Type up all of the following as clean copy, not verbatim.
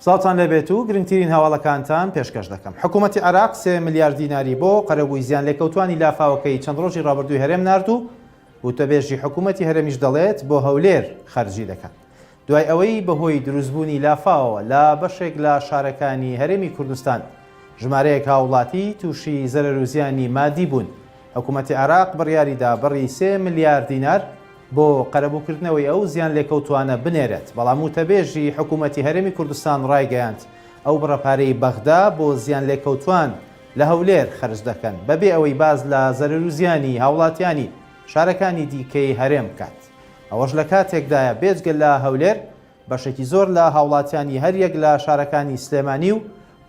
ساڵتان لەبێت و گرنگترین هەواڵەکانتان پێشکەش دەکەم. حکوومەتی عێراق 3 میلیارد دیناری بۆ قەرەبووی زیان لێکەوتوانی لافاوەکەی چەند ڕۆژی ڕابردووی هەرێم ناردوو وتەبێژی حکوومەتی هەرێمیش دەڵێت بۆ هەولێر خەرجی دەکەن. دوای ئەوەی بەهۆی دروستبوونی لافاوە لە بەشێک لە شارەکانی هەرێمی کوردستان ژمارەیەک هاوڵاتی تووشی زەرەر و زیانی مادی بوون، حکوومەتی عێراق بڕیاریدا بڕی 3 میلیارد دینار بۆ قەرەبووکردنەوەی ئەو زیان لێکەوتوانە بنێرێت. بەڵام وتەبێژی حکوومەتی هەرێمی کوردستان ڕایگەیاند ئەو بڕەپارەی بەغدا بۆ زیان لێکەوتوان لە هەولێر خەرج دەکەن بەبێ ئەوەی باز لە زەرەر و زیانی هاوڵاتیانی شارەکانی دیکەی هەرێم بکات. ئەوەش لە کاتێکدایە بێجگە لە هەولێر بەشێکی زۆر لە هاوڵاتیانی هەریەک لە شارەکانی سلێمانی و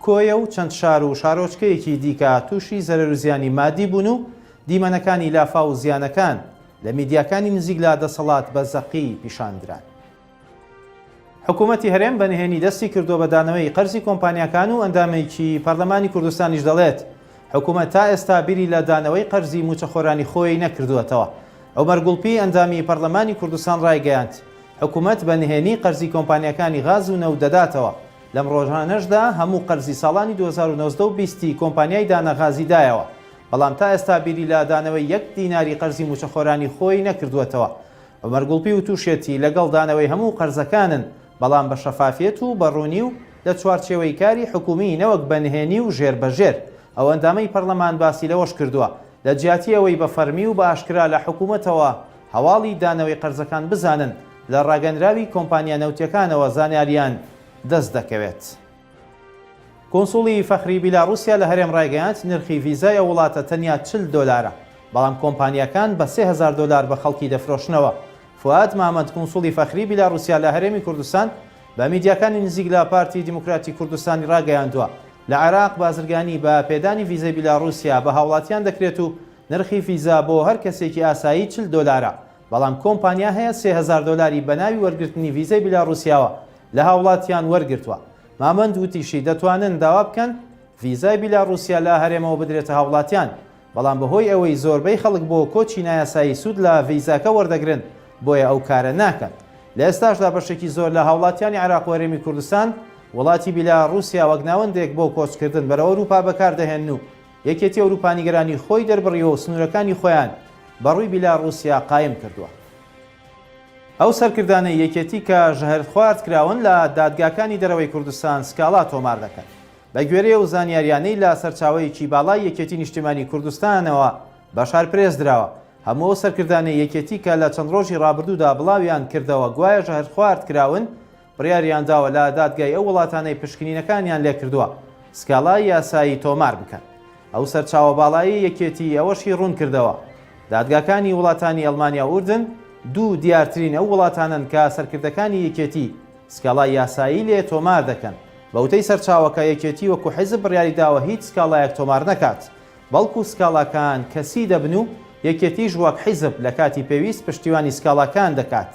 کۆیە و چەند شار و شارۆچکەیەکی دیکە تووشی زەرەر و زیانی مادی بوون و دیمەنەکانی لافا و زیانەکان لە میدیاکانی نزیک لە دەسەڵات بە زەقی پیشاندران. حکوومەتی هەرێم بەنهێنی دەستی کردو بە دانەوەی قەرزی کۆمپانیەکان و ئەندامێکی پەرلەمانی کوردستانیش دەڵێت حکوومەت تا ئێستا بیری لە دانەوەی قەرزی موچەخۆرانی خۆی نەکردووەتەوە. ئەومەر گوڵپی ئەندامی پەرلەمانی کوردستان ڕایگەیاند حکوومەت بەنهێنی قەرزی کۆمپانیەکانی غاز و نەوت دەداتەوە. لەم ڕۆژانەشدا هەموو قەرزی ساڵانی 2019 و 20 کۆمپانیای دانەغازی دایەوە، بەڵام تا ئێستا بیری لە دانەوەی 1 دیناری قەرزی موچەخۆرانی خۆی نەکردووەتەوە. ئەومەر گوڵپی و تووشێتی لەگەڵ دانەوەی هەموو قەرزەکانن، بەڵام بە شەفافیەت و بەڕوونی و لە چوارچێوەی کاری حکومی نەوەک بەنهێنی و ژێربەژێر. ئەو ئەندامەی پەرلەمان باسی لەوەش کردووە لە جیاتی ئەوەی بە فەرمی و بە ئاشکرا لە حکوومەتەوە هەواڵی دانەوەی قەرزەکان بزانن لە ڕاگەنراوی کۆمپانیا نەوتیەکانەوە زانیاریان دەست دەکەوێت. کۆنسوڵی فەخری بیلاڕوسیا لە هەرێم ڕایگەیاند نرخی ڤیزای ئەو وڵاتە تەنیا 40 دۆلارە، بەڵام کۆمپانیەکان بە 3000 دۆلار بە خەڵکی دەفرۆشنەوە. فواد مامەد کۆنسوڵی فەخری بیلاڕوسیا لە هەرێمی کوردستان بە میدیاکانی نزیک لە پارتی دیموکراتی کوردستانی ڕاگەیاندووە لە عێراق بازرگانی بە پێدانی ڤیزای بیلاڕوسیا بە هاوڵاتیان دەکرێت و نرخی ڤیزا بۆ هەر کەسێکی ئاسایی 40 دۆلارە، بەڵام کۆمپانیا هەیە 3000 دۆلاری بە ناوی وەرگرتنی ڤیزای بیلاڕوسیاوە لە هاوڵاتیان وەرگرتووە. مامەند وتیشی دەتوانن داوا بکەن ڤیزای بیلاڕوسیا لە هەرێمەوە بدرێتە هاوڵاتیان، بەڵام بەهۆی ئەوەی زۆربەی خەڵک بۆ کۆچی نایاسایی سوود لە ڤیزاکە وەردەگرن بۆیە ئەو کارە ناکەن. لە ئێستاشدا بەشێکی زۆر لە هاوڵاتیانی عێراق و هەرێمی کوردستان وڵاتی بیلاڕوسیا وەک ناوەندێک بۆ کۆچکردن بەرەو ئەوروپا بەکاردەهێن و یەکێتی ئەوروپانیگەرانی خۆی دەربڕیەوە و سنوورەکانی خۆیان بەڕووی بیلاڕوسیا قایم کردووە. ئەو سەرکردانە یەکێتی کە ژەهر خوارد کراون لە دادگاکانی دەرەوەی کوردستان سکاڵا تۆمار دەکەن. بە گوێرەی و زانیاریانەی لە سەرچاوەیەکی باڵای یەکێتی نیشتیمانی کوردستانەوە بەشار پرێز درراوە. هەموو ئەو سەرکردانە یەکێتی کە لە چەند ڕۆژی ڕابردوودا بڵاویان کردەوە گوایە ژەهر خوارد کراون بڕیاریان داوە لە دادگای ئەو وڵاتانەی پشکنینەکانیان لێ کردووە سکاڵای یاسایی تۆمار بکەن. ئەو سەرچاوە باڵایی یەکێتی ئەوەشی ڕوون کردەوە دادگاکانی وڵاتانی ئەڵمانیا و ئوردن دوو دیارترین ئەو وڵاتانن کە سەرکردەکانی یەکێتی سکاڵای یاسایی لێ تۆمار دەکەن. بەوتەی سەرچاوەکە یەکێتی وەکو حیزب بڕیاری داوە هیچ سکاڵایەک تۆمار نەکات، بەڵکو سکاڵاکان کەسی دەبن و یەکێتیش وەک حیزب لە کاتی پێویست پشتیوانی سکاڵاکان دەکات.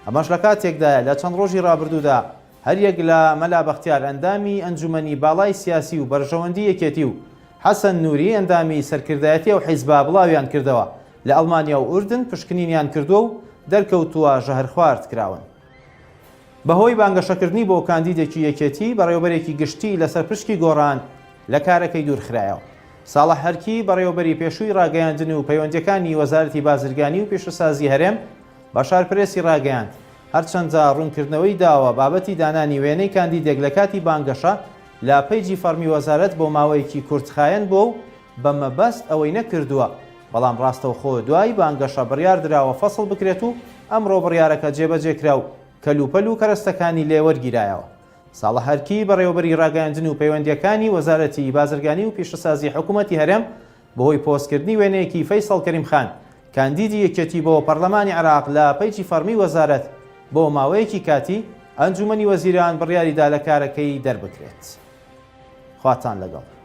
ئەمەش لە کاتێکدایە لە چەند ڕۆژی ڕابردوودا هەریەک لە مەلا بەختیار ئەندامی ئەنجومەنی باڵای سیاسی و بەرژەوەندی یەکێتی و حەسەن نووری ئەندامی سەرکردایەتی و حیزبا بڵاویان کردەوە لە ئەڵمانیا و ئوردن پشکنینیان کردووە و دەرکەوتووە ژەهر خوارد کراون. بەهۆی بانگەشەکردنی بۆ کاندیدێکی یەکێتی بەڕێوەبەرێکی گشتی لەسەر پشکی گۆڕان لە کارەکەی دوورخرایەوە. ساڵح هەرکی بەڕێوەبەری پێشووی ڕاگەیاندن و پەیوەندیەکانی وەزارەتی بازرگانی و پێشەسازی هەرێم بەشار پرێسی ڕاگەیاند هەرچەندە ڕوونکردنەوەی داوە بابەتی دانانی وێنەی کاندیدێک لە کاتی بانگەشە لە پەیجی فەرمی وەزارەت بۆ ماوەیەکی کورتخایەن بۆ و بە مەبەست ئەوەی نەکردووە، بەڵام ڕاستەوخۆ دوای بانگەشە بڕیار دراوە فەسڵ بکرێت و ئەمڕۆ بڕیارەکە جێبەجێکرا و کەلوپەل و کەرەستەکانی لێوەرگیرایەوە. ساڵح هەرکی بەڕێوەبەری ڕاگەیاندن و پەیوەندیەکانی وەزارەتی بازرگانی و پیشەسازی حکوومەتی هەرێم بەهۆی پۆستکردنی وێنەیەکی فەیسەڵ کەریم خان کاندیدی یەکێتی بۆ پەرلەمانی عێراق لە پەیجی فەرمی وەزارەت بۆ ماوەیەکی کاتی ئەنجومەنی وەزیران بڕیاریدا لە کارەکەی دەربکرێت. خواتان لەگەڵ.